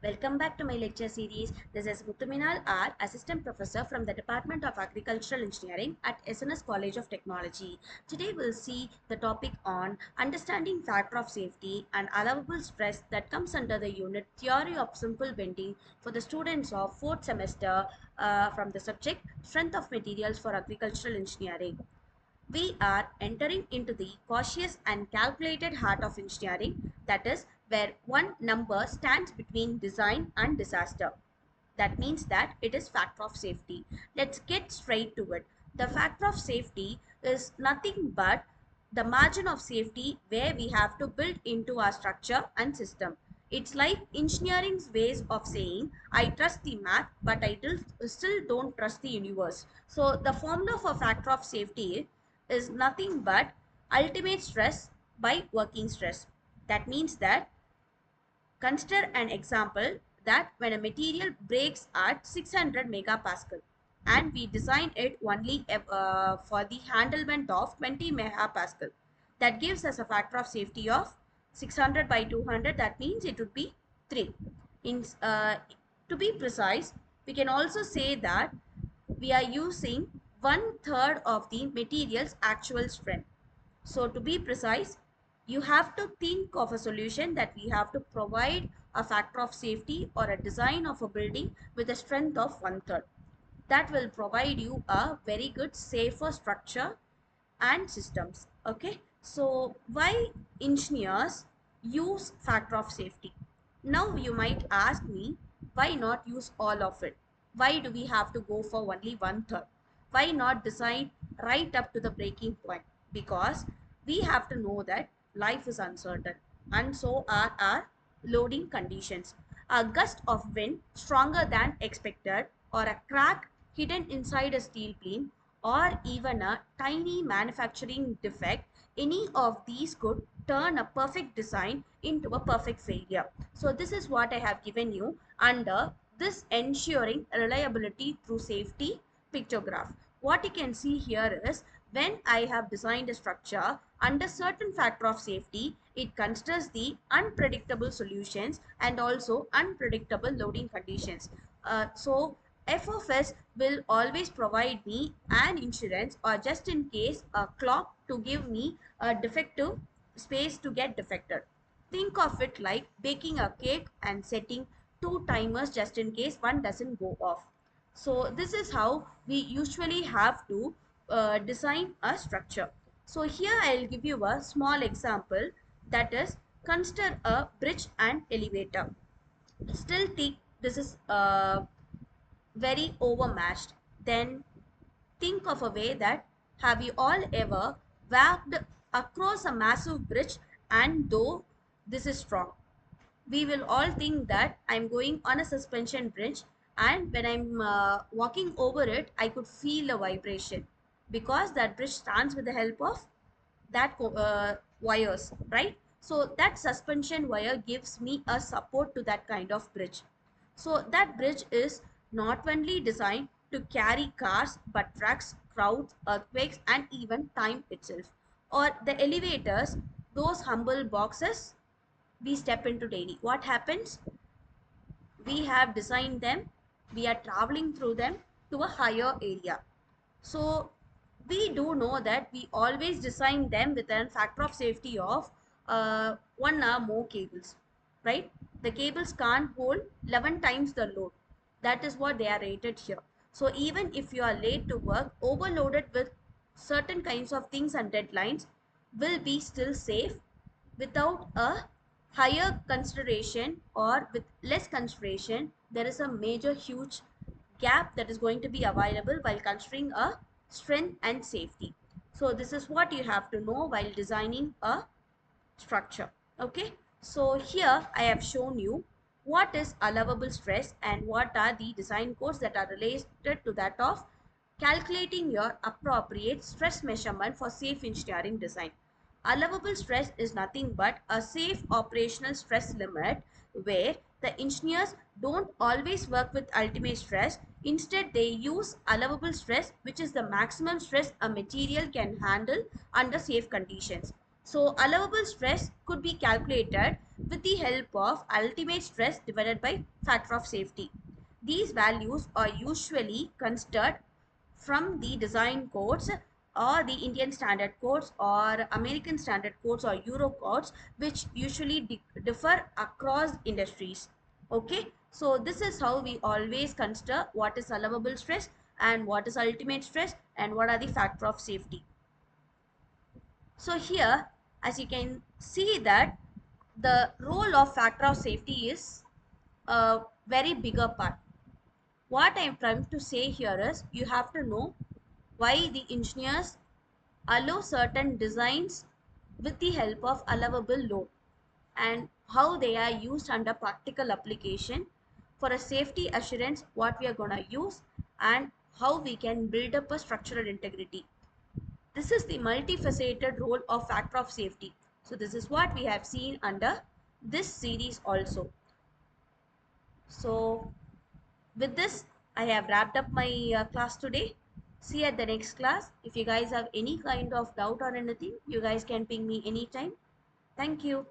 Welcome back to my lecture series. This is Muthuminal R, Assistant Professor from the Department of Agricultural Engineering at SNS College of Technology. Today we'll see the topic on understanding factor of safety and allowable stress that comes under the unit Theory of Simple Bending for the students of 4th semester from the subject Strength of Materials for Agricultural Engineering. We are entering into the cautious and calculated heart of engineering, that is, where one number stands between design and disaster. That means that it is factor of safety. Let's get straight to it. The factor of safety is nothing but the margin of safety where we have to build into our structure and system. It's like engineering's ways of saying, I trust the math, but I still don't trust the universe. So the formula for factor of safety is nothing but ultimate stress by working stress. That means that consider an example that when a material breaks at 600 megapascal and we design it only for the handlement of 20 megapascal, that gives us a factor of safety of 600 by 200. That means it would be 3. To be precise, we can also say that we are using one third of the material's actual strength. So to be precise, you have to think of a solution that we have to provide a factor of safety or a design of a building with a strength of one third. That will provide you a very good safer structure and systems. Okay, so why engineers use factor of safety? Now you might ask me, why not use all of it? Why do we have to go for only one third? Why not decide right up to the breaking point? Because we have to know that life is uncertain and so are our loading conditions. A gust of wind stronger than expected, or a crack hidden inside a steel beam, or even a tiny manufacturing defect, any of these could turn a perfect design into a perfect failure. So this is what I have given you under this ensuring reliability through safety pictograph. What you can see here is when I have designed a structure under certain factor of safety, it considers the unpredictable solutions and also unpredictable loading conditions. So F of S will always provide me an insurance or just in case a clock to give me a defective space to get defected. Think of it like baking a cake and setting two timers just in case one doesn't go off. So this is how we usually have to design a structure. So here I'll give you a small example, that is, consider a bridge and elevator. Still think this is very overmatched. Then think of a way that, have you all ever walked across a massive bridge and though this is strong, we will all think that I'm going on a suspension bridge, and when I'm walking over it, I could feel a vibration because that bridge stands with the help of that wires, right? So that suspension wire gives me a support to that kind of bridge. So that bridge is not only designed to carry cars but trucks, crowds, earthquakes, and even time itself. Or the elevators, those humble boxes we step into daily. What happens? We have designed them, we are traveling through them to a higher area. So we do know that we always design them with a factor of safety of 1 or more cables, right? The cables can't hold 11 times the load. That is what they are rated here. So even if you are late to work, overloaded with certain kinds of things and deadlines, will be still safe without a higher consideration, or with less consideration there is a major huge gap that is going to be available while considering a strength and safety. So this is what you have to know while designing a structure. Okay, so here I have shown you what is allowable stress and what are the design codes that are related to that of calculating your appropriate stress measurement for safe engineering design. Allowable stress is nothing but a safe operational stress limit where the engineers don't always work with ultimate stress. Instead, they use allowable stress, which is the maximum stress a material can handle under safe conditions. So allowable stress could be calculated with the help of ultimate stress divided by factor of safety. These values are usually considered from the design codes or the Indian standard codes or American standard codes or Euro codes, which usually differ across industries. Okay, so this is how we always consider what is allowable stress and what is ultimate stress and what are the factor of safety. So here, as you can see that the role of factor of safety is a very bigger part. What I am trying to say here is you have to know why the engineers allow certain designs with the help of allowable load and how they are used under practical application for a safety assurance, what we are going to use and how we can build up a structural integrity. This is the multifaceted role of factor of safety. So this is what we have seen under this series also. So with this, I have wrapped up my class today. See you at the next class. If you guys have any kind of doubt or anything, you guys can ping me anytime. Thank you.